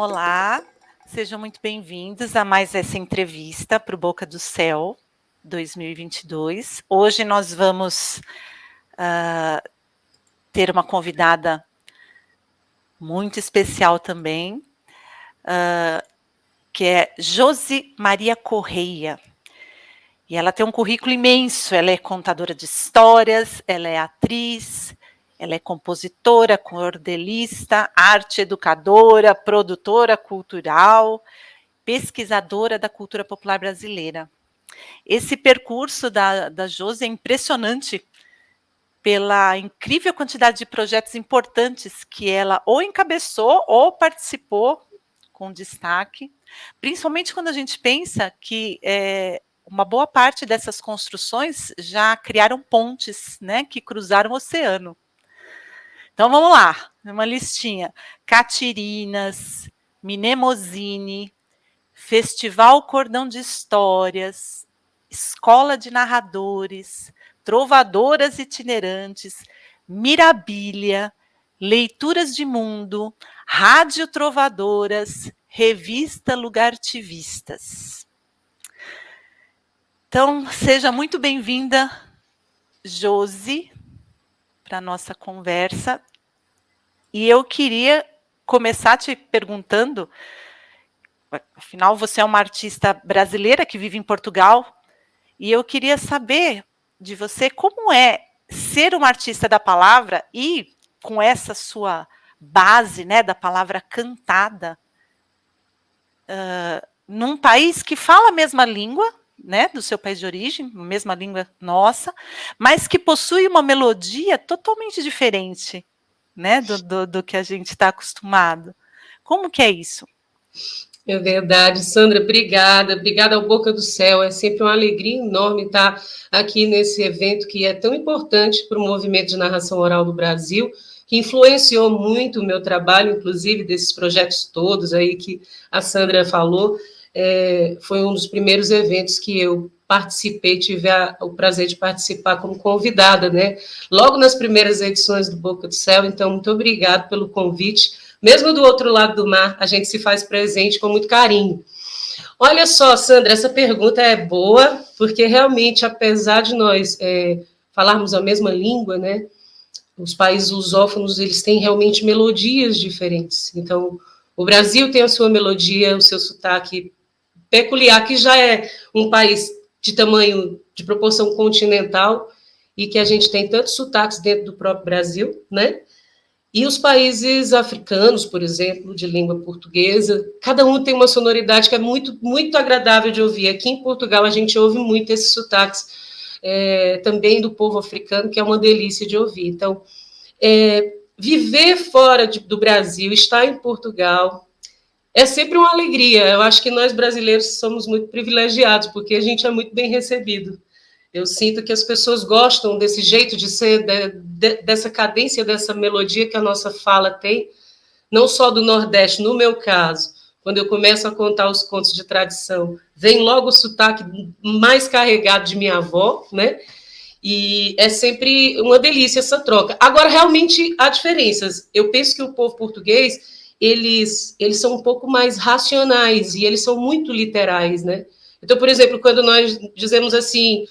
Olá, sejam muito bem-vindos a mais essa entrevista para o Boca do Céu 2022. Hoje nós vamos ter uma convidada muito especial também, que é Josi Maria Correia. E ela tem um currículo imenso, ela é contadora de histórias, ela é atriz, ela é compositora, cordelista, arte educadora, produtora cultural, pesquisadora da cultura popular brasileira. Esse percurso da Josi é impressionante pela incrível quantidade de projetos importantes que ela ou encabeçou ou participou com destaque, principalmente quando a gente pensa que uma boa parte dessas construções já criaram pontes, né, que cruzaram o oceano. Então vamos lá, uma listinha: Catirinas, Mnemosine, Festival Cordão de Histórias, Escola de Narradores, Trovadoras Itinerantes, Mirabilia, Leituras de Mundo, Rádio Trovadoras, Revista Lugartivistas. Então, seja muito bem-vinda, Josi, para a nossa conversa. E eu queria começar te perguntando, afinal, você é uma artista brasileira que vive em Portugal, e eu queria saber de você como é ser uma artista da palavra e com essa sua base, né, da palavra cantada, num país que fala a mesma língua, né, do seu país de origem, a mesma língua nossa, mas que possui uma melodia totalmente diferente, né, do que a gente está acostumado. Como que é isso? É verdade, Sandra, obrigada ao Boca do Céu, é sempre uma alegria enorme estar aqui nesse evento que é tão importante para o movimento de narração oral do Brasil, que influenciou muito o meu trabalho, inclusive desses projetos todos aí que a Sandra falou. Foi um dos primeiros eventos que eu participei, tive o prazer de participar como convidada, né? Logo nas primeiras edições do Boca do Céu, então muito obrigado pelo convite. Mesmo do outro lado do mar, a gente se faz presente com muito carinho. Olha só, Sandra, essa pergunta é boa, porque realmente, apesar de nós falarmos a mesma língua, né, os países lusófonos, eles têm realmente melodias diferentes. Então, o Brasil tem a sua melodia, o seu sotaque peculiar, que já é um país de tamanho, de proporção continental, e que a gente tem tantos sotaques dentro do próprio Brasil, né? E os países africanos, por exemplo, de língua portuguesa, cada um tem uma sonoridade que é muito, muito agradável de ouvir. Aqui em Portugal, a gente ouve muito esses sotaques também do povo africano, que é uma delícia de ouvir. Então, viver fora do Brasil, estar em Portugal, é sempre uma alegria. Eu acho que nós brasileiros somos muito privilegiados, porque a gente é muito bem recebido. Eu sinto que as pessoas gostam desse jeito de ser, dessa cadência, dessa melodia que a nossa fala tem, não só do Nordeste, no meu caso, quando eu começo a contar os contos de tradição, vem logo o sotaque mais carregado de minha avó, né? E é sempre uma delícia essa troca. Agora, realmente, há diferenças. Eu penso que o povo português, eles são um pouco mais racionais e eles são muito literais, né? Então, por exemplo, quando nós dizemos assim,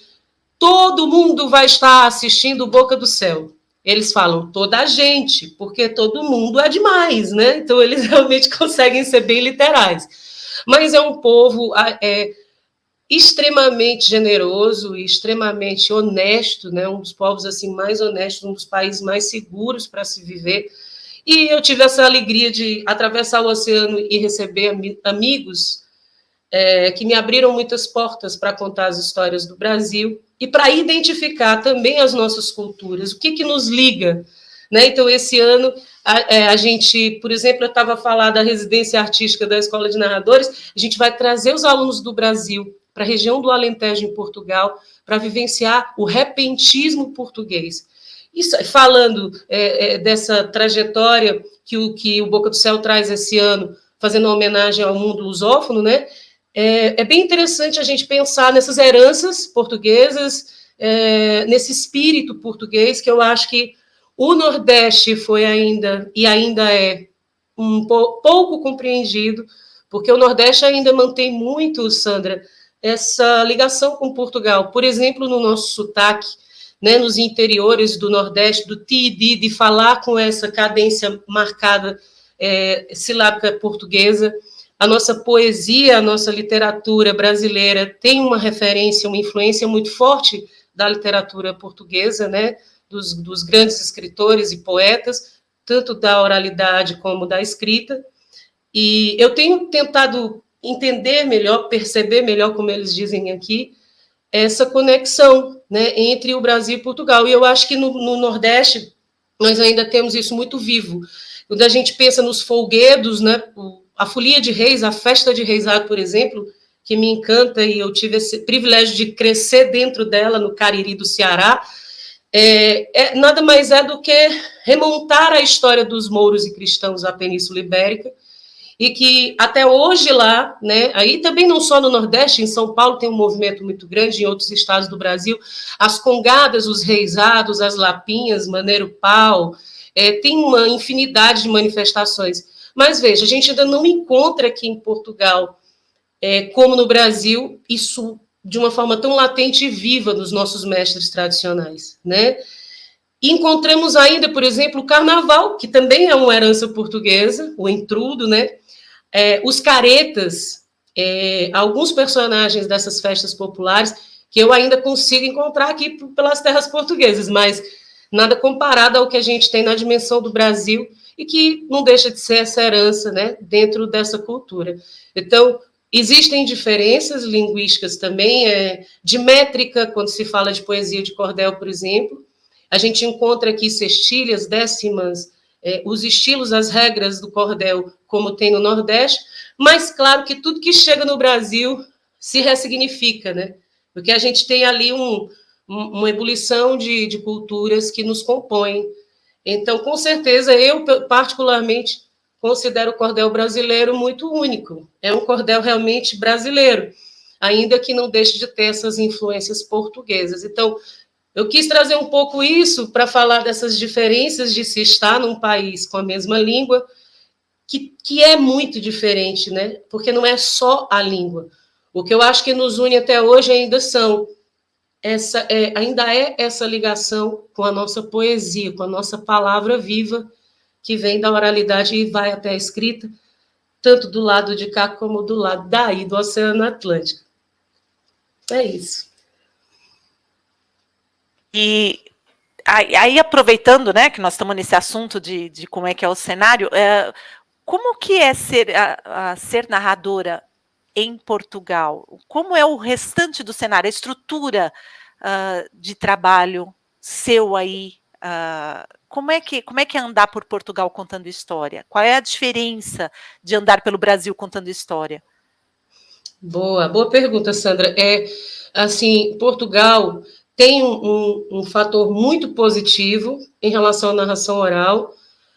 todo mundo vai estar assistindo Boca do Céu. Eles falam toda a gente, porque todo mundo é demais, né? Então eles realmente conseguem ser bem literais. Mas é um povo extremamente generoso e extremamente honesto, né? Um dos povos assim mais honestos, um dos países mais seguros para se viver. E eu tive essa alegria de atravessar o oceano e receber amigos que me abriram muitas portas para contar as histórias do Brasil e para identificar também as nossas culturas, o que nos liga. Né? Então, esse ano, a gente, por exemplo, eu estava a falar da residência artística da Escola de Narradores, a gente vai trazer os alunos do Brasil para a região do Alentejo, em Portugal, para vivenciar o repentismo português. Isso, falando dessa trajetória que o Boca do Céu traz esse ano, fazendo uma homenagem ao mundo lusófono, né? É bem interessante a gente pensar nessas heranças portuguesas, nesse espírito português, que eu acho que o Nordeste foi ainda, e ainda é, pouco compreendido, porque o Nordeste ainda mantém muito, Sandra, essa ligação com Portugal. Por exemplo, no nosso sotaque, né, nos interiores do Nordeste, do ti, de falar com essa cadência marcada, silábica portuguesa. A nossa poesia, a nossa literatura brasileira tem uma referência, uma influência muito forte da literatura portuguesa, né, dos grandes escritores e poetas, tanto da oralidade como da escrita. E eu tenho tentado entender melhor, perceber melhor, como eles dizem aqui, essa conexão, né, entre o Brasil e Portugal. E eu acho que no Nordeste nós ainda temos isso muito vivo. Quando a gente pensa nos folguedos, né, a Folia de Reis, a Festa de Reis, por exemplo, que me encanta, e eu tive esse privilégio de crescer dentro dela, no Cariri do Ceará, nada mais é do que remontar a história dos mouros e cristãos à Península Ibérica, e que até hoje lá, né, aí também não só no Nordeste, em São Paulo tem um movimento muito grande, em outros estados do Brasil, as congadas, os reisados, as lapinhas, Maneiro Pau, tem uma infinidade de manifestações. Mas veja, a gente ainda não encontra aqui em Portugal, como no Brasil, isso de uma forma tão latente e viva nos nossos mestres tradicionais, né? E encontramos ainda, por exemplo, o carnaval, que também é uma herança portuguesa, o entrudo, né? Os caretas, alguns personagens dessas festas populares que eu ainda consigo encontrar aqui pelas terras portuguesas, mas nada comparado ao que a gente tem na dimensão do Brasil e que não deixa de ser essa herança, né, dentro dessa cultura. Então, existem diferenças linguísticas também, de métrica, quando se fala de poesia de cordel, por exemplo. A gente encontra aqui sextilhas, décimas, os estilos, as regras do cordel, como tem no Nordeste, mas claro que tudo que chega no Brasil se ressignifica, né? Porque a gente tem ali uma ebulição de culturas que nos compõem. Então, com certeza, eu particularmente considero o cordel brasileiro muito único. É um cordel realmente brasileiro, ainda que não deixe de ter essas influências portuguesas. Então, eu quis trazer um pouco isso para falar dessas diferenças de se estar num país com a mesma língua, que é muito diferente, né? Porque não é só a língua. O que eu acho que nos une até hoje ainda é essa ligação com a nossa poesia, com a nossa palavra viva, que vem da oralidade e vai até a escrita, tanto do lado de cá como do lado daí, do Oceano Atlântico. É isso. E aí, aproveitando, né, que nós estamos nesse assunto de como é que é o cenário, como que é ser narradora em Portugal? Como é o restante do cenário, a estrutura de trabalho seu aí? Como é que é andar por Portugal contando história? Qual é a diferença de andar pelo Brasil contando história? Boa pergunta, Sandra. Assim, Portugal tem um fator muito positivo em relação à narração oral,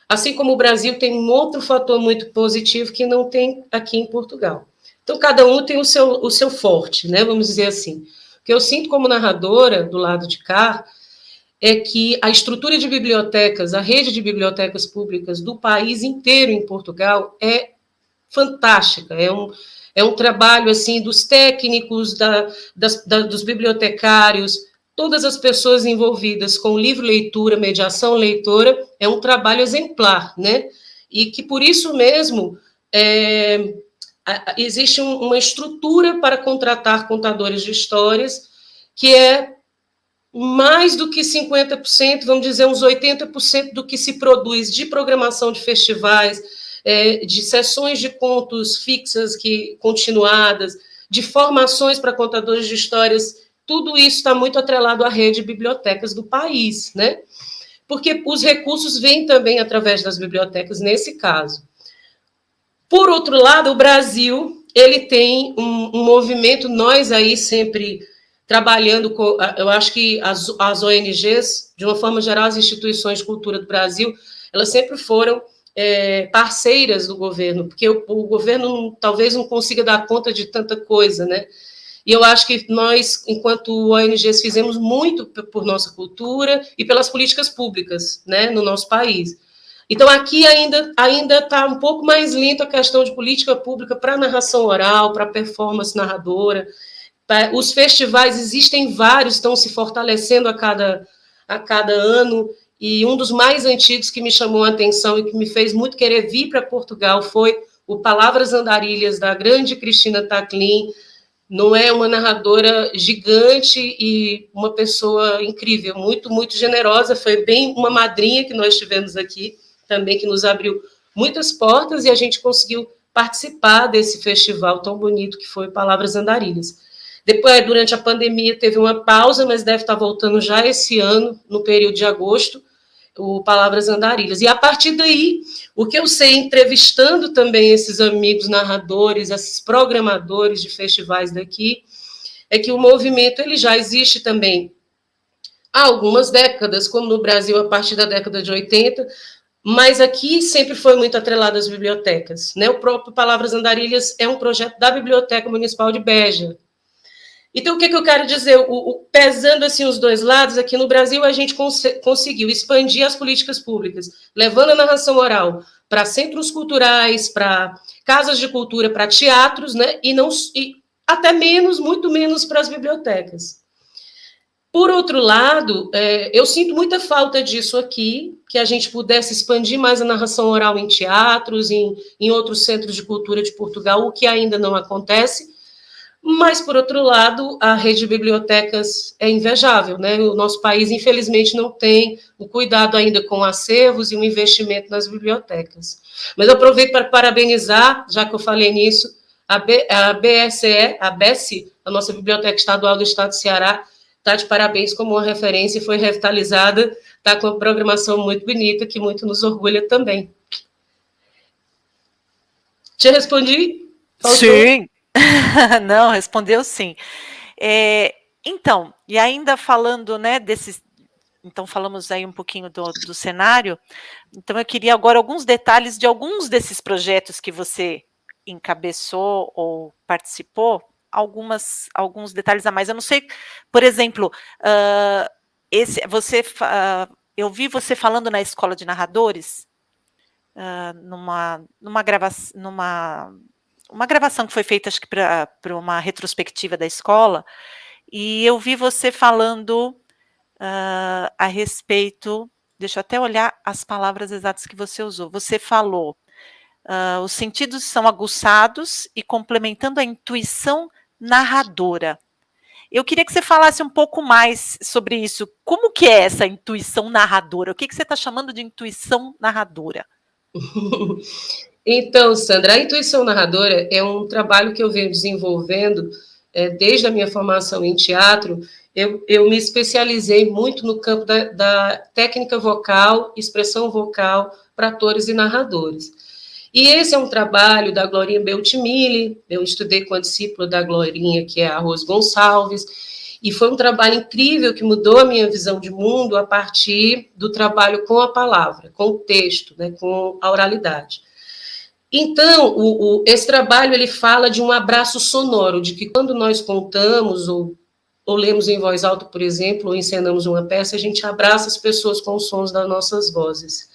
assim como o Brasil tem um outro fator muito positivo que não tem aqui em Portugal. Então, cada um tem o seu forte, né? Vamos dizer assim. O que eu sinto como narradora, do lado de cá, é que a estrutura de bibliotecas, a rede de bibliotecas públicas do país inteiro em Portugal é fantástica. É um trabalho assim dos técnicos, dos bibliotecários, todas as pessoas envolvidas com livro-leitura, mediação leitora, é um trabalho exemplar, né? E que, por isso mesmo, existe uma estrutura para contratar contadores de histórias que é mais do que 50%, vamos dizer, uns 80% do que se produz de programação de festivais, de sessões de contos fixas, continuadas, de formações para contadores de histórias, tudo isso está muito atrelado à rede de bibliotecas do país, né? Porque os recursos vêm também através das bibliotecas, nesse caso. Por outro lado, o Brasil, ele tem um movimento, nós aí sempre trabalhando com, eu acho que as ONGs, de uma forma geral, as instituições de cultura do Brasil, elas sempre foram parceiras do governo, porque o governo talvez não consiga dar conta de tanta coisa, né? E eu acho que nós, enquanto ONGs, fizemos muito por nossa cultura e pelas políticas públicas, né, no nosso país. Então, aqui ainda está um pouco mais lento a questão de política pública para narração oral, para performance narradora. Os festivais existem vários, estão se fortalecendo a cada ano, e um dos mais antigos que me chamou a atenção e que me fez muito querer vir para Portugal foi o Palavras Andarilhas, da grande Cristina Taclin. Não é uma narradora gigante e uma pessoa incrível, muito, muito generosa, foi bem uma madrinha que nós tivemos aqui, também que nos abriu muitas portas, e a gente conseguiu participar desse festival tão bonito que foi Palavras Andarilhas. Depois, durante a pandemia, teve uma pausa, mas deve estar voltando já esse ano, no período de agosto, o Palavras Andarilhas. E a partir daí, o que eu sei, entrevistando também esses amigos narradores, esses programadores de festivais daqui, é que o movimento ele já existe também há algumas décadas, como no Brasil a partir da década de 80, mas aqui sempre foi muito atrelado às bibliotecas, né? O próprio Palavras Andarilhas é um projeto da Biblioteca Municipal de Beja. Então, o que eu quero dizer? Pesando assim os dois lados, aqui no Brasil a gente conseguiu expandir as políticas públicas, levando a narração oral para centros culturais, para casas de cultura, para teatros, né? E até menos, muito menos para as bibliotecas. Por outro lado, eu sinto muita falta disso aqui, que a gente pudesse expandir mais a narração oral em teatros, em outros centros de cultura de Portugal, o que ainda não acontece. Mas, por outro lado, a rede de bibliotecas é invejável, né? O nosso país, infelizmente, não tem o cuidado ainda com acervos e o investimento nas bibliotecas. Mas eu aproveito para parabenizar, já que eu falei nisso, a BSE, a BESE, a nossa Biblioteca Estadual do Estado do Ceará, está de parabéns como uma referência e foi revitalizada, está com uma programação muito bonita, que muito nos orgulha também. Te respondi? Faltou? Sim. Não, respondeu sim. Então, e ainda falando, né, desses... Então, falamos aí um pouquinho do cenário. Então, eu queria agora alguns detalhes de alguns desses projetos que você encabeçou ou participou, alguns detalhes a mais. Eu não sei, por exemplo, eu vi você falando na Escola de Narradores, numa gravação que foi feita, acho que para uma retrospectiva da escola, e eu vi você falando a respeito, deixa eu até olhar as palavras exatas que você usou. Você falou, os sentidos são aguçados e complementando a intuição narradora. Eu queria que você falasse um pouco mais sobre isso. Como que é essa intuição narradora? O que você está chamando de intuição narradora? Então, Sandra, a intuição narradora é um trabalho que eu venho desenvolvendo desde a minha formação em teatro. Eu me especializei muito no campo da técnica vocal, expressão vocal para atores e narradores. E esse é um trabalho da Glorinha Beltimille, eu estudei com a discípula da Glorinha, que é a Rose Gonçalves, e foi um trabalho incrível que mudou a minha visão de mundo a partir do trabalho com a palavra, com o texto, né, com a oralidade. Então, esse trabalho ele fala de um abraço sonoro, de que quando nós contamos ou lemos em voz alta, por exemplo, ou encenamos uma peça, a gente abraça as pessoas com os sons das nossas vozes.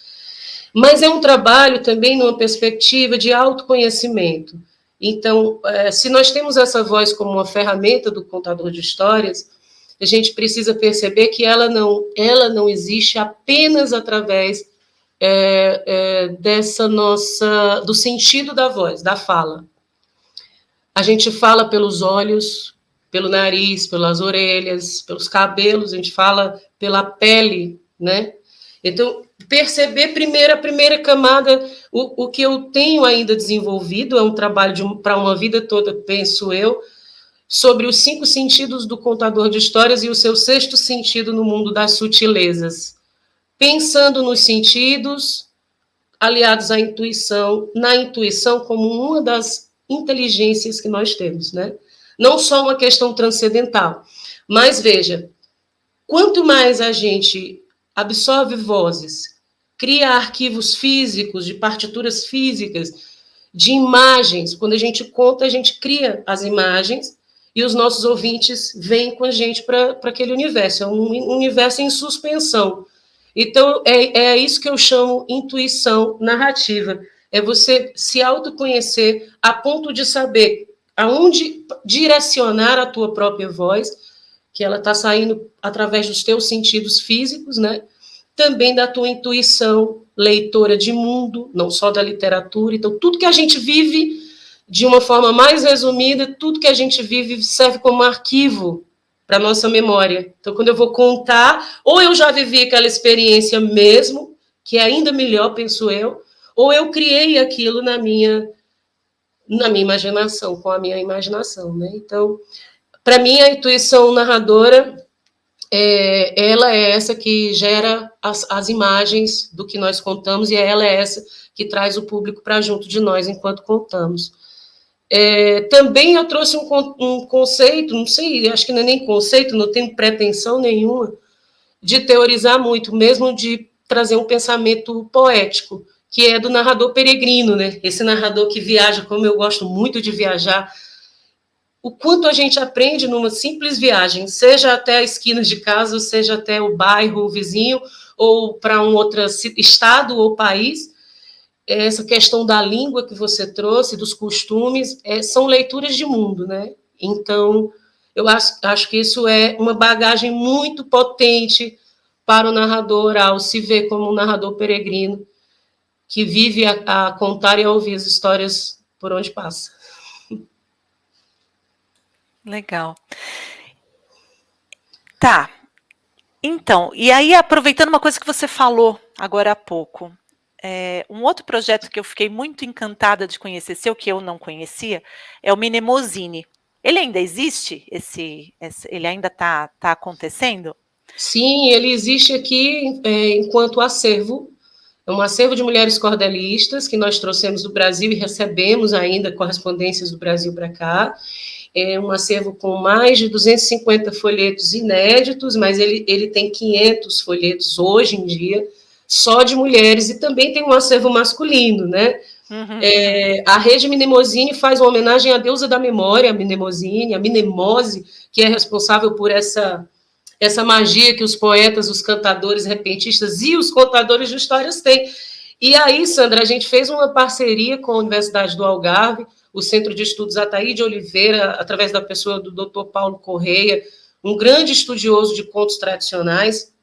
Mas é um trabalho também numa perspectiva de autoconhecimento. Então, se nós temos essa voz como uma ferramenta do contador de histórias, a gente precisa perceber que ela não existe apenas através do sentido da voz, da fala. A gente fala pelos olhos, pelo nariz, pelas orelhas, pelos cabelos, a gente fala pela pele, né? Então, perceber primeiro, a primeira camada, o que eu tenho ainda desenvolvido, é um trabalho para uma vida toda, penso eu, sobre os 5 sentidos do contador de histórias e o seu 6º sentido no mundo das sutilezas. Pensando nos sentidos, aliados à intuição, na intuição como uma das inteligências que nós temos, né? Não só uma questão transcendental, mas veja, quanto mais a gente absorve vozes, cria arquivos físicos, de partituras físicas, de imagens, quando a gente conta, a gente cria as imagens e os nossos ouvintes vêm com a gente para aquele universo, é um universo em suspensão. Então, é isso que eu chamo intuição narrativa. É você se autoconhecer a ponto de saber aonde direcionar a tua própria voz, que ela está saindo através dos teus sentidos físicos, né? Também da tua intuição leitora de mundo, não só da literatura. Então, tudo que a gente vive, de uma forma mais resumida, tudo que a gente vive serve como arquivo para nossa memória. Então, quando eu vou contar, ou eu já vivi aquela experiência mesmo, que é ainda melhor, penso eu, ou eu criei aquilo na minha imaginação, com a minha imaginação, né? Então, para mim, a intuição narradora, ela é essa que gera as imagens do que nós contamos, e ela é essa que traz o público para junto de nós enquanto contamos. Também eu trouxe um conceito, não sei, acho que não é nem conceito, não tenho pretensão nenhuma de teorizar muito, mesmo de trazer um pensamento poético, que é do narrador peregrino, né? Esse narrador que viaja, como eu gosto muito de viajar, o quanto a gente aprende numa simples viagem, seja até a esquina de casa, seja até o bairro, o vizinho, ou para um outro estado ou país. Essa questão da língua que você trouxe, dos costumes, são leituras de mundo, né? Então, eu acho que isso é uma bagagem muito potente para o narrador, ao se ver como um narrador peregrino, que vive a contar e a ouvir as histórias por onde passa. Legal. Tá. Então, e aí, aproveitando uma coisa que você falou agora há pouco, um outro projeto que eu fiquei muito encantada de conhecer, seu, que eu não conhecia, é o Mnemosine. Ele ainda existe? Ele ainda está acontecendo? Sim, ele existe aqui enquanto acervo. É um acervo de mulheres cordelistas que nós trouxemos do Brasil e recebemos ainda correspondências do Brasil para cá. É um acervo com mais de 250 folhetos inéditos, mas ele tem 500 folhetos hoje em dia, só de mulheres, e também tem um acervo masculino, né? A rede Mnemosine faz uma homenagem à deusa da memória, a Mnemosine, a Mnemose, que é responsável por essa magia que os poetas, os cantadores, repentistas e os contadores de histórias têm. E aí, Sandra, a gente fez uma parceria com a Universidade do Algarve, o Centro de Estudos Ataíde Oliveira, através da pessoa do Dr. Paulo Correia, um grande estudioso de contos tradicionais,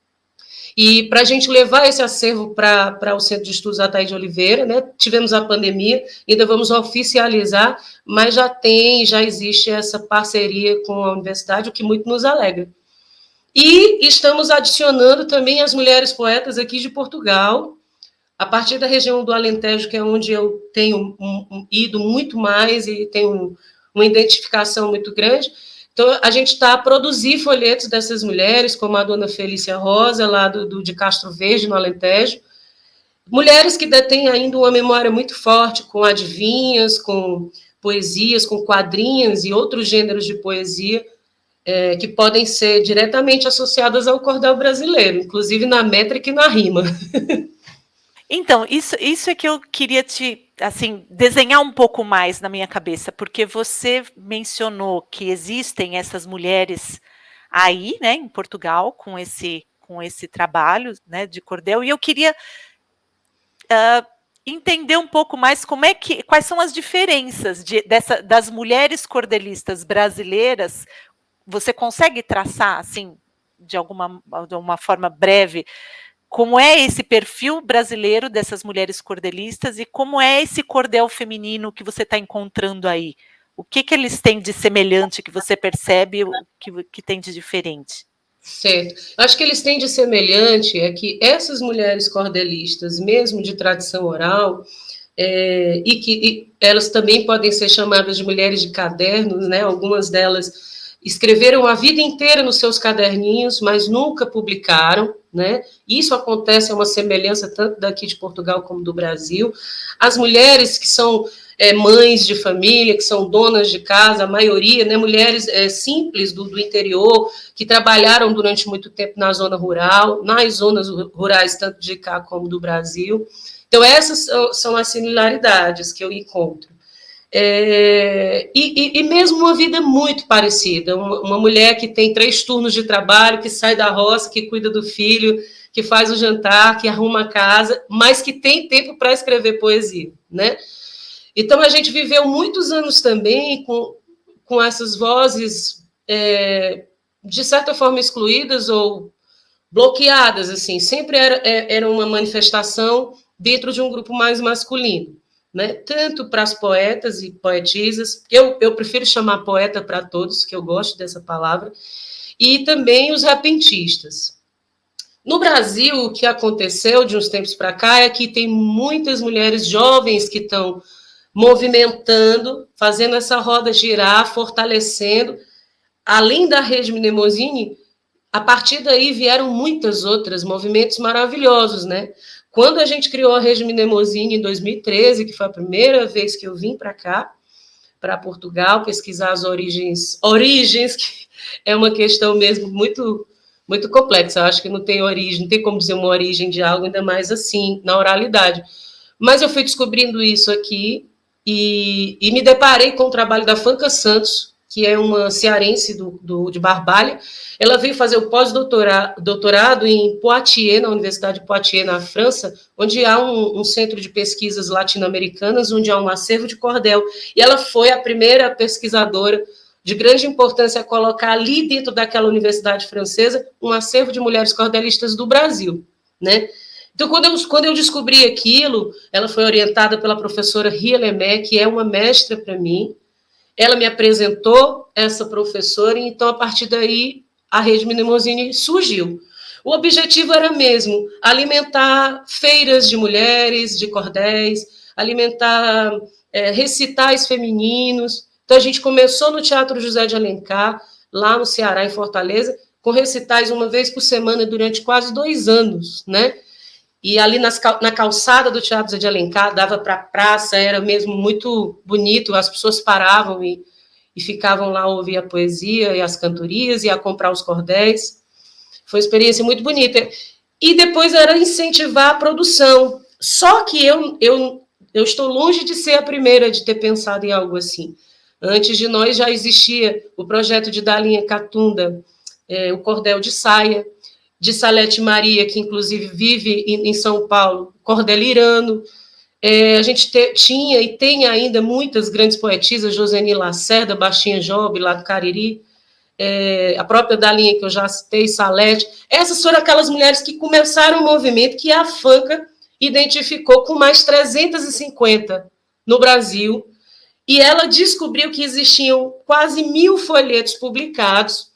e para a gente levar esse acervo para o Centro de Estudos Ataíde Oliveira, né, tivemos a pandemia, ainda vamos oficializar, mas já existe essa parceria com a universidade, o que muito nos alegra. E estamos adicionando também as mulheres poetas aqui de Portugal, a partir da região do Alentejo, que é onde eu tenho ido muito mais e tenho uma identificação muito grande. Então, a gente está a produzir folhetos dessas mulheres, como a dona Felícia Rosa, lá de Castro Verde, no Alentejo. Mulheres que detêm ainda uma memória muito forte, com adivinhas, com poesias, com quadrinhas e outros gêneros de poesia, que podem ser diretamente associadas ao cordel brasileiro, inclusive na métrica e na rima. Então, isso é que eu queria desenhar um pouco mais na minha cabeça, porque você mencionou que existem essas mulheres aí, né, em Portugal, com esse trabalho, né, de cordel, e eu queria entender um pouco mais quais são as diferenças das mulheres cordelistas brasileiras. Você consegue traçar, assim, de uma forma breve, como é esse perfil brasileiro dessas mulheres cordelistas e como é esse cordel feminino que você está encontrando aí? O que eles têm de semelhante que você percebe, o que tem de diferente? Certo. Acho que eles têm de semelhante é que essas mulheres cordelistas, mesmo de tradição oral, e elas também podem ser chamadas de mulheres de cadernos, né? Algumas delas escreveram a vida inteira nos seus caderninhos, mas nunca publicaram, né? Isso acontece, é uma semelhança tanto daqui de Portugal como do Brasil. As mulheres que são mães de família, que são donas de casa, a maioria, né, mulheres simples do interior, que trabalharam durante muito tempo na zona rural, nas zonas rurais, tanto de cá como do Brasil. Então, essas são as similaridades que eu encontro. E mesmo uma vida muito parecida, uma mulher que tem 3 turnos de trabalho, que sai da roça, que cuida do filho, que faz o jantar, que arruma a casa, mas que tem tempo para escrever poesia, né? Então, a gente viveu muitos anos também com essas vozes, de certa forma, excluídas ou bloqueadas, assim, sempre era uma manifestação dentro de um grupo mais masculino, né? Tanto para as poetas e poetisas, eu prefiro chamar poeta para todos, que eu gosto dessa palavra, e também os repentistas. No Brasil, o que aconteceu de uns tempos para cá é que tem muitas mulheres jovens que estão movimentando, fazendo essa roda girar, fortalecendo. Além da Rede Mnemosine, a partir daí vieram muitas outras movimentos maravilhosos, né? Quando a gente criou a Rede Mnemosine em 2013, que foi a primeira vez que eu vim para cá, para Portugal, pesquisar as origens, que é uma questão mesmo muito, muito complexa. Eu acho que não tem origem, não tem como dizer uma origem de algo, ainda mais assim, na oralidade. Mas eu fui descobrindo isso aqui e me deparei com o trabalho da Fanca Santos, que é uma cearense de Barbalha. Ela veio fazer o pós-doutorado em Poitiers, na Universidade de Poitiers, na França, onde há um centro de pesquisas latino-americanas, onde há um acervo de cordel. E ela foi a primeira pesquisadora de grande importância a colocar ali dentro daquela universidade francesa um acervo de mulheres cordelistas do Brasil, né? Então, quando eu descobri aquilo, ela foi orientada pela professora Ria Lemé, que é uma mestra para mim. Ela me apresentou essa professora, e então, a partir daí, a Rede Mnemosine surgiu. O objetivo era mesmo alimentar feiras de mulheres, de cordéis, alimentar recitais femininos. Então, a gente começou no Teatro José de Alencar, lá no Ceará, em Fortaleza, com recitais uma vez por semana durante quase 2 anos, né? E ali na calçada do Teatro José de Alencar, dava para a praça, era mesmo muito bonito, as pessoas paravam e ficavam lá a ouvir a poesia e as cantorias e a comprar os cordéis. Foi uma experiência muito bonita. E depois era incentivar a produção. Só que eu estou longe de ser a primeira de ter pensado em algo assim. Antes de nós já existia o projeto de Dalinha Catunda, o cordel de saia, de Salete Maria, que inclusive vive em São Paulo, cordel irano. A gente tinha e tem ainda muitas grandes poetisas, Joseni Lacerda, Baixinha Job, lá do Cariri, a própria Dalinha, que eu já citei, Salete. Essas foram aquelas mulheres que começaram o movimento que a Fanca identificou com mais 350 no Brasil, e ela descobriu que existiam quase 1.000 folhetos publicados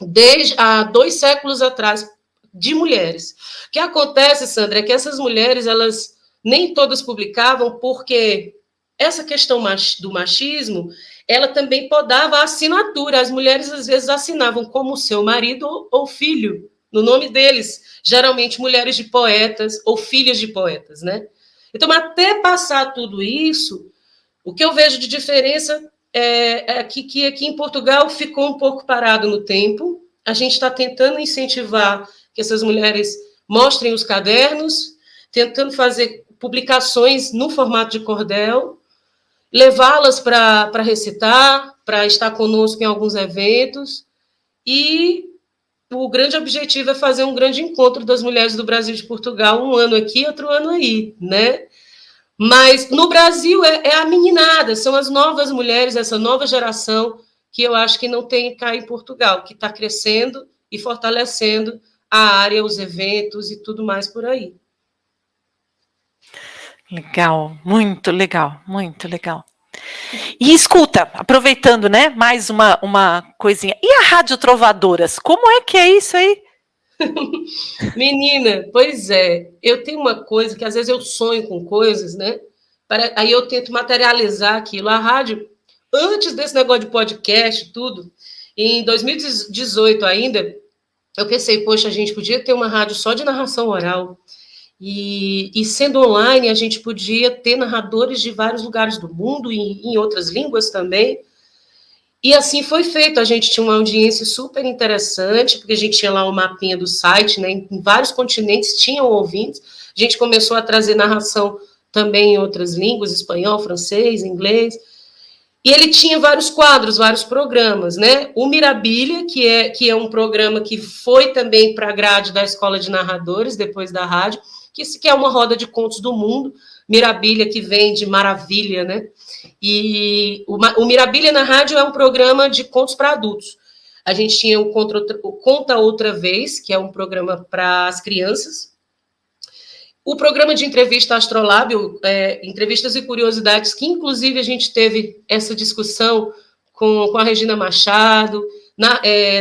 desde há 2 séculos atrás, de mulheres. O que acontece, Sandra, é que essas mulheres, elas nem todas publicavam, porque essa questão do machismo, ela também podava a assinatura. As mulheres, às vezes, assinavam como seu marido ou filho, no nome deles, geralmente mulheres de poetas ou filhas de poetas, né? Então, até passar tudo isso, o que eu vejo de diferença é que aqui em Portugal ficou um pouco parado no tempo. A gente está tentando incentivar que essas mulheres mostrem os cadernos, tentando fazer publicações no formato de cordel, levá-las para recitar, para estar conosco em alguns eventos, e o grande objetivo é fazer um grande encontro das mulheres do Brasil e de Portugal, um ano aqui, outro ano aí, né? Mas no Brasil é a meninada, são as novas mulheres, essa nova geração, que eu acho que não tem cá em Portugal, que está crescendo e fortalecendo a área, os eventos e tudo mais por aí. Legal, muito legal, muito legal. E escuta, aproveitando, né, mais uma coisinha. E a Rádio Trovadoras, como é que é isso aí? Menina, pois é, eu tenho uma coisa que às vezes eu sonho com coisas, né? Aí eu tento materializar aquilo. A rádio, antes desse negócio de podcast, tudo, em 2018 ainda, eu pensei, poxa, a gente podia ter uma rádio só de narração oral. E sendo online, a gente podia ter narradores de vários lugares do mundo e em outras línguas também. E assim foi feito. A gente tinha uma audiência super interessante, porque a gente tinha lá o mapinha do site, né? Em vários continentes tinham ouvintes. A gente começou a trazer narração também em outras línguas, espanhol, francês, inglês. E ele tinha vários quadros, vários programas, né? O Mirabilha, que é um programa que foi também para a grade da Escola de Narradores, depois da rádio, que é uma roda de contos do mundo. Mirabilha, que vem de maravilha, né? E o Mirabilha na rádio é um programa de contos para adultos. A gente tinha o Conta Outra Vez, que é um programa para as crianças. O programa de entrevista Astrolábio, entrevistas e curiosidades, que inclusive a gente teve essa discussão com a Regina Machado,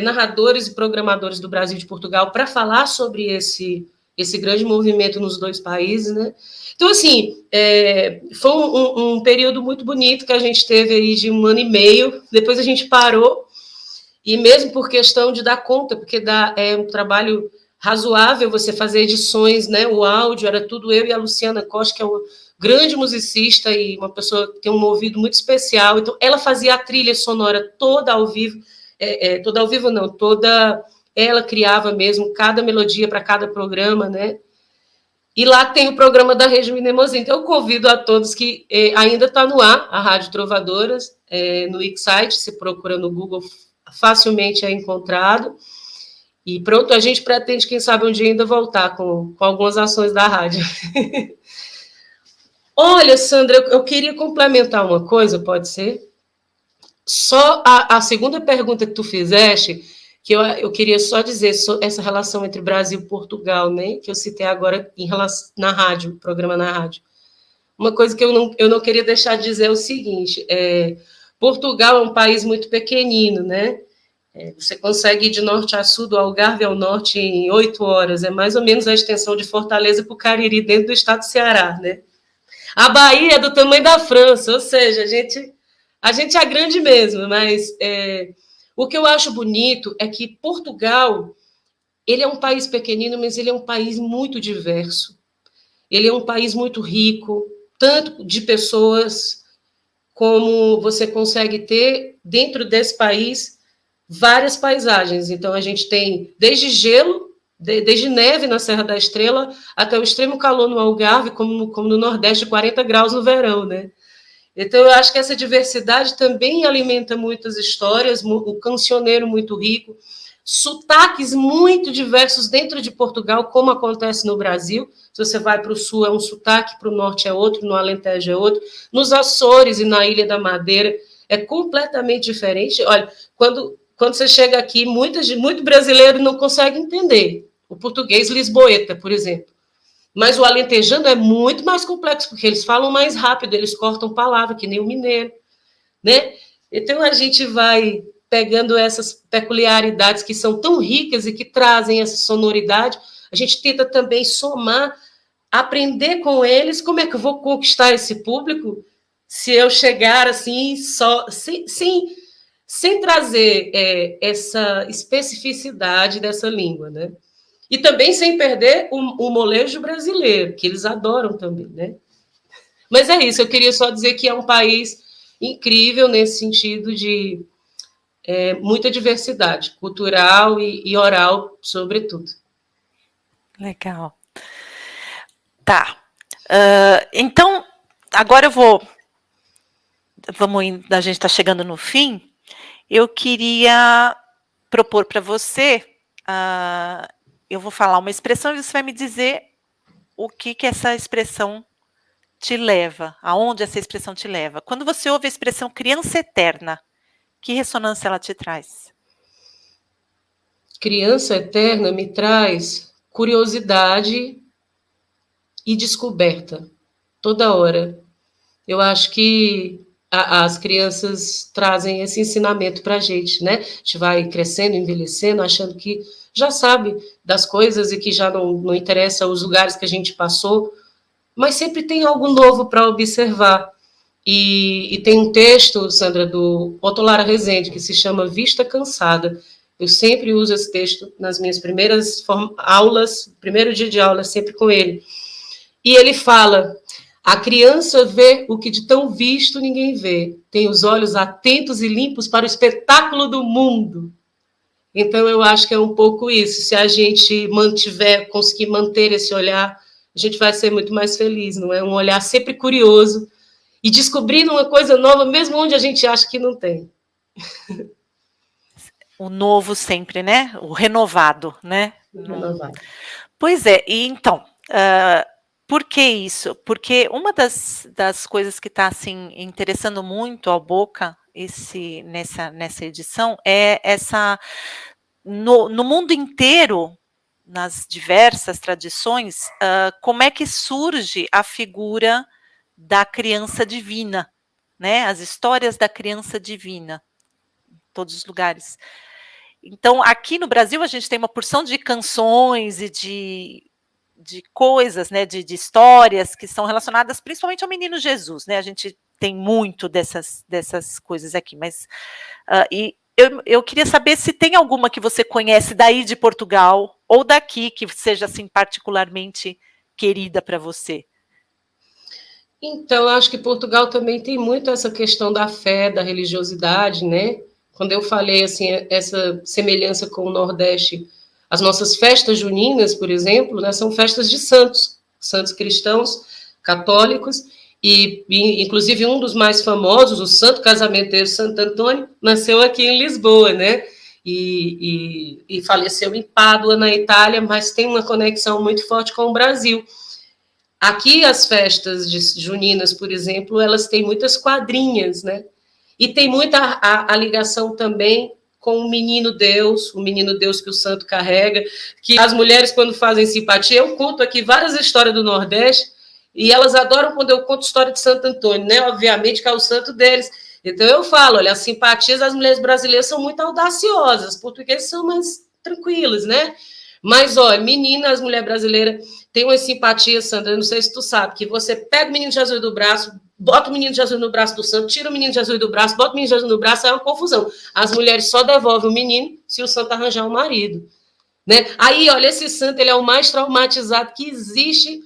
narradores e programadores do Brasil e de Portugal, para falar sobre esse grande movimento nos dois países, né? Então, assim, foi um período muito bonito que a gente teve aí de 1 ano e meio, depois a gente parou, e mesmo por questão de dar conta, porque é um trabalho razoável você fazer edições, né? O áudio era tudo eu e a Luciana Costa, que é uma grande musicista e uma pessoa que tem um ouvido muito especial. Então, ela fazia a trilha sonora toda ao vivo, toda ao vivo não, toda ela criava mesmo cada melodia para cada programa, né? E lá tem o programa da Rede Minemozinho. Então, eu convido a todos que ainda está no ar, a Rádio Trovadoras, no Wixsite, se procura no Google, facilmente é encontrado. E pronto, a gente pretende, quem sabe, um dia ainda voltar com algumas ações da rádio. Olha, Sandra, eu queria complementar uma coisa, pode ser? Só a segunda pergunta que tu fizeste, que eu queria só dizer essa relação entre Brasil e Portugal, né? Que eu citei agora na rádio, programa na rádio. Uma coisa que eu não queria deixar de dizer é o seguinte: Portugal é um país muito pequenino, né? Você consegue ir de norte a sul, do Algarve ao norte, em 8 horas. É mais ou menos a extensão de Fortaleza para o Cariri, dentro do estado do Ceará, né? A Bahia é do tamanho da França, ou seja, a gente é grande mesmo, mas o que eu acho bonito é que Portugal, ele é um país pequenino, mas ele é um país muito diverso. Ele é um país muito rico, tanto de pessoas, como você consegue ter, dentro desse país, várias paisagens. Então, a gente tem desde gelo, desde neve na Serra da Estrela, até o extremo calor no Algarve, como no Nordeste, 40 graus no verão, né? Então, eu acho que essa diversidade também alimenta muitas histórias, o cancioneiro muito rico, sotaques muito diversos dentro de Portugal, como acontece no Brasil. Se você vai para o sul, é um sotaque, para o norte é outro, no Alentejo é outro, nos Açores e na Ilha da Madeira é completamente diferente. Olha, quando você chega aqui, muito brasileiro não consegue entender o português lisboeta, por exemplo. Mas o alentejano é muito mais complexo, porque eles falam mais rápido, eles cortam palavra, que nem o mineiro, né? Então, a gente vai pegando essas peculiaridades que são tão ricas e que trazem essa sonoridade, a gente tenta também somar, aprender com eles como é que eu vou conquistar esse público se eu chegar assim, só sem trazer essa especificidade dessa língua, né? E também sem perder o molejo brasileiro, que eles adoram também, né? Mas é isso, eu queria só dizer que é um país incrível nesse sentido de muita diversidade cultural e oral, sobretudo. Legal. Tá. Então, agora vamos indo, a gente está chegando no fim. Eu queria propor para você, eu vou falar uma expressão e você vai me dizer o que essa expressão te leva, aonde essa expressão te leva. Quando você ouve a expressão criança eterna, que ressonância ela te traz? Criança eterna me traz curiosidade e descoberta, toda hora. Eu acho que as crianças trazem esse ensinamento para a gente, né? A gente vai crescendo, envelhecendo, achando que já sabe das coisas e que já não interessa os lugares que a gente passou, mas sempre tem algo novo para observar. E tem um texto, Sandra, do Otto Lara Rezende, que se chama Vista Cansada. Eu sempre uso esse texto nas minhas primeiras aulas, primeiro dia de aula, sempre com ele. E ele fala: a criança vê o que de tão visto ninguém vê, tem os olhos atentos e limpos para o espetáculo do mundo. Então, eu acho que é um pouco isso. Se a gente conseguir manter esse olhar, a gente vai ser muito mais feliz, não é? Um olhar sempre curioso e descobrindo uma coisa nova, mesmo onde a gente acha que não tem. O novo sempre, né? O renovado, né? Renovado. Pois é, e então, por que isso? Porque uma das coisas que está assim interessando muito ao Boca nessa edição é essa no mundo inteiro, nas diversas tradições, como é que surge a figura da criança divina, né? As histórias da criança divina, em todos os lugares. Então, aqui no Brasil, a gente tem uma porção de canções e de coisas, né, de histórias que são relacionadas principalmente ao menino Jesus, né? A gente tem muito dessas coisas aqui, mas e eu queria saber se tem alguma que você conhece daí de Portugal ou daqui que seja assim particularmente querida para você. Então, eu acho que Portugal também tem muito essa questão da fé, da religiosidade, né? Quando eu falei assim, essa semelhança com o Nordeste, as nossas festas juninas, por exemplo, né, são festas de santos, santos cristãos, católicos, e inclusive um dos mais famosos, o Santo Casamenteiro Santo Antônio, nasceu aqui em Lisboa, né? E faleceu em Pádua, na Itália, mas tem uma conexão muito forte com o Brasil. Aqui as festas juninas, por exemplo, elas têm muitas quadrinhas, né? E tem muita a ligação também com o menino Deus que o santo carrega, que as mulheres, quando fazem simpatia, eu conto aqui várias histórias do Nordeste, e elas adoram quando eu conto história de Santo Antônio, né? Obviamente que é o santo deles. Então eu falo, olha, as simpatias das mulheres brasileiras são muito audaciosas, os portugueses são mais tranquilos, né? Mas, olha, menina, as mulheres brasileiras têm uma simpatia, Sandra, não sei se tu sabe, que você pega o menino Jesus do braço, bota o menino Jesus no braço do santo, tira o menino Jesus do braço, bota o menino Jesus no braço, é uma confusão. As mulheres só devolvem o menino se o santo arranjar um marido. Né? Aí, olha, esse santo ele é o mais traumatizado que existe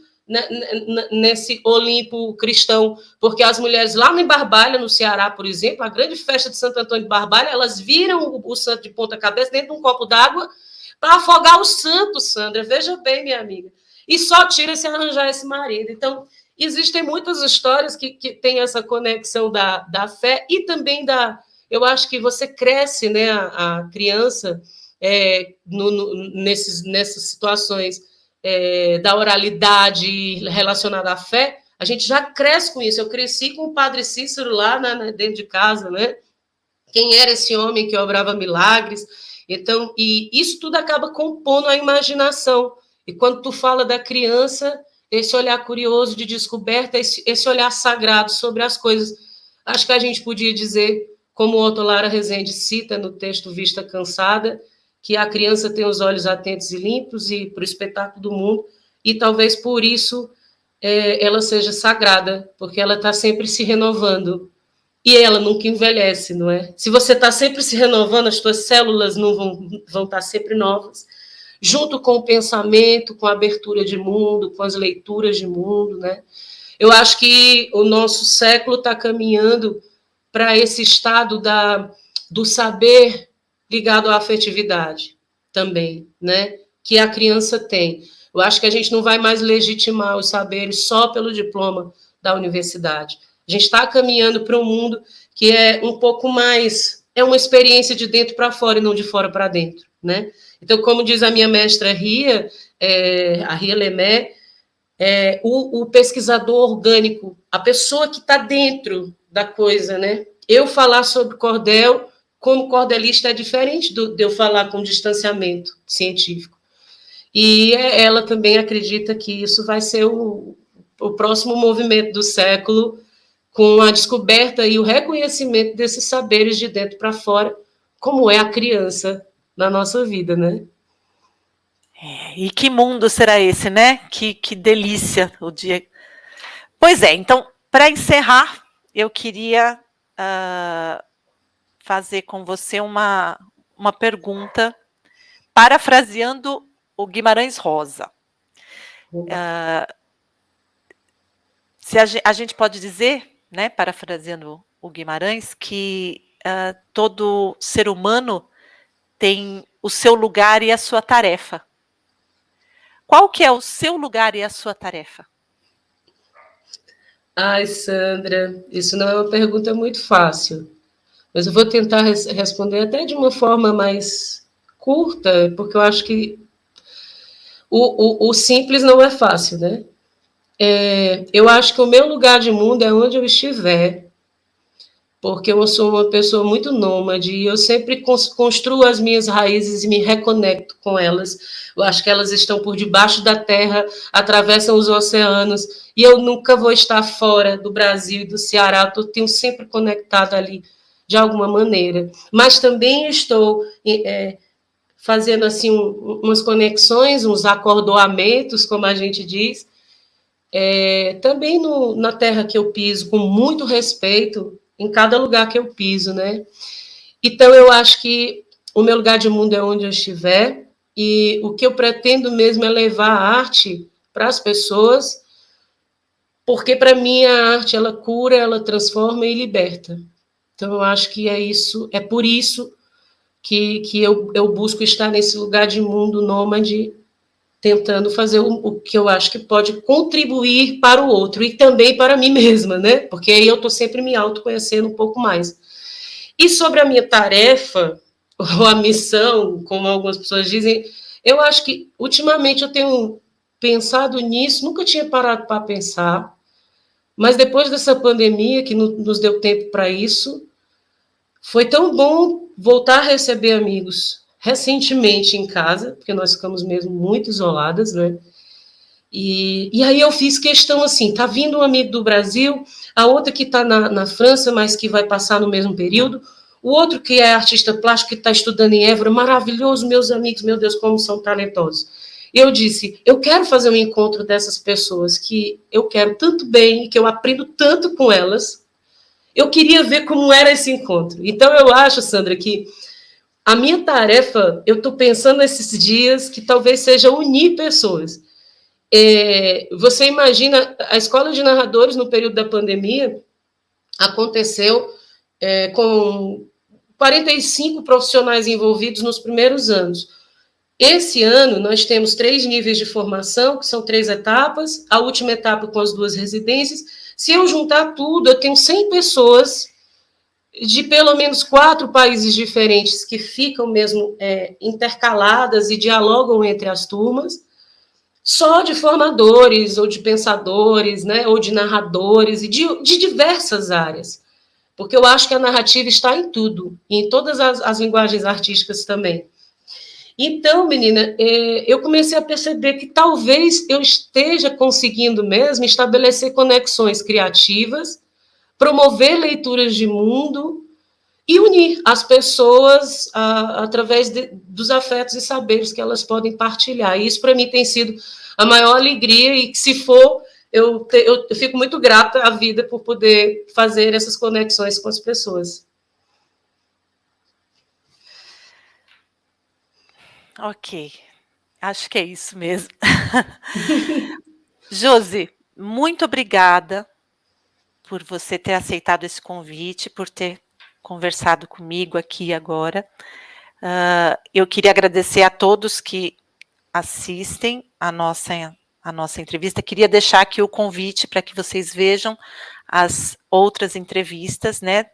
nesse Olimpo cristão, porque as mulheres lá em Barbalha, no Ceará, por exemplo, a grande festa de Santo Antônio de Barbalha, elas viram o santo de ponta cabeça dentro de um copo d'água para afogar o santo, Sandra. Veja bem, minha amiga. E só tira se arranjar esse marido. Então, existem muitas histórias que têm essa conexão da fé e também eu acho que você cresce, né, a criança nessas situações da oralidade relacionada à fé, a gente já cresce com isso. Eu cresci com o padre Cícero lá dentro de casa, né? Quem era esse homem que obrava milagres? Então, e isso tudo acaba compondo a imaginação. E quando tu fala da criança, esse olhar curioso de descoberta, esse olhar sagrado sobre as coisas, acho que a gente podia dizer, como o Otto Lara Rezende cita no texto Vista Cansada, que a criança tem os olhos atentos e limpos e para o espetáculo do mundo, e talvez por isso ela seja sagrada, porque ela está sempre se renovando. E ela nunca envelhece, não é? Se você está sempre se renovando, as suas células não vão estar sempre novas. Junto com o pensamento, com a abertura de mundo, com as leituras de mundo, né? Eu acho que o nosso século está caminhando para esse estado do saber ligado à afetividade também, né? Que a criança tem. Eu acho que a gente não vai mais legitimar os saberes só pelo diploma da universidade. A gente está caminhando para um mundo que é um pouco mais, é uma experiência de dentro para fora e não de fora para dentro, né? Então, como diz a minha mestra Ria, a Ria Lemé, o pesquisador orgânico, a pessoa que está dentro da coisa, né? Eu falar sobre cordel como cordelista é diferente de eu falar com distanciamento científico. E ela também acredita que isso vai ser o próximo movimento do século, com a descoberta e o reconhecimento desses saberes de dentro para fora, como é a criança na nossa vida, né? E que mundo será esse, né? Que delícia o dia. Pois é, então, para encerrar, eu queria fazer com você uma pergunta, parafraseando o Guimarães Rosa. Se a gente pode dizer, né, parafraseando o Guimarães, que todo ser humano tem o seu lugar e a sua tarefa. Qual que é o seu lugar e a sua tarefa? Ai, Sandra, isso não é uma pergunta muito fácil, mas eu vou tentar responder até de uma forma mais curta, porque eu acho que o simples não é fácil, né? Eu acho que o meu lugar de mundo é onde eu estiver, porque eu sou uma pessoa muito nômade e eu sempre construo as minhas raízes e me reconecto com elas. Eu acho que elas estão por debaixo da terra, atravessam os oceanos, e eu nunca vou estar fora do Brasil e do Ceará, eu tenho sempre conectado ali de alguma maneira. Mas também estou fazendo assim umas conexões, uns acordoamentos, como a gente diz, também na terra que eu piso, com muito respeito em cada lugar que eu piso, né? Então, eu acho que o meu lugar de mundo é onde eu estiver, e o que eu pretendo mesmo é levar a arte para as pessoas, porque para mim a arte, ela cura, ela transforma e liberta. Então, eu acho que é isso, é por isso que eu busco estar nesse lugar de mundo nômade, tentando fazer o que eu acho que pode contribuir para o outro e também para mim mesma, né? Porque aí eu estou sempre me autoconhecendo um pouco mais. E sobre a minha tarefa, ou a missão, como algumas pessoas dizem, eu acho que ultimamente eu tenho pensado nisso, nunca tinha parado para pensar, mas depois dessa pandemia, que nos deu tempo para isso, foi tão bom voltar a receber amigos recentemente em casa, porque nós ficamos mesmo muito isoladas, né? E aí eu fiz questão assim, tá vindo um amigo do Brasil, a outra que está na França, mas que vai passar no mesmo período, o outro que é artista plástico, que está estudando em Évora, maravilhoso, meus amigos, meu Deus, como são talentosos. E eu disse, eu quero fazer um encontro dessas pessoas que eu quero tanto bem, que eu aprendo tanto com elas, eu queria ver como era esse encontro. Então eu acho, Sandra, que a minha tarefa, eu estou pensando nesses dias, que talvez seja unir pessoas. Você imagina, a escola de narradores no período da pandemia aconteceu com 45 profissionais envolvidos nos primeiros anos. Esse ano nós temos 3 níveis de formação, que são 3 etapas, a última etapa com as 2 residências. Se eu juntar tudo, eu tenho 100 pessoas de pelo menos 4 países diferentes que ficam mesmo intercaladas e dialogam entre as turmas, só de formadores, ou de pensadores, né, ou de narradores, e de diversas áreas. Porque eu acho que a narrativa está em tudo, em todas as linguagens artísticas também. Então, menina, eu comecei a perceber que talvez eu esteja conseguindo mesmo estabelecer conexões criativas, promover leituras de mundo e unir as pessoas através dos afetos e saberes que elas podem partilhar. E isso, para mim, tem sido a maior alegria, e que, se for, eu fico muito grata à vida por poder fazer essas conexões com as pessoas. Ok, acho que é isso mesmo. Josi, muito obrigada por você ter aceitado esse convite, por ter conversado comigo aqui agora. Eu queria agradecer a todos que assistem a nossa entrevista. Queria deixar aqui o convite para que vocês vejam as outras entrevistas, né,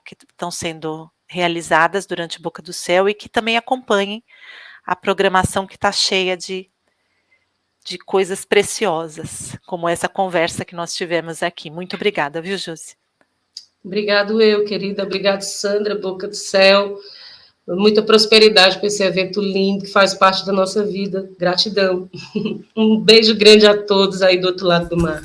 que estão sendo realizadas durante Boca do Céu, e que também acompanhem a programação, que está cheia de coisas preciosas, como essa conversa que nós tivemos aqui. Muito obrigada, viu, Josi? Obrigado querida. Obrigado, Sandra, Boca do Céu. Muita prosperidade para esse evento lindo que faz parte da nossa vida. Gratidão. Um beijo grande a todos aí do outro lado do mar.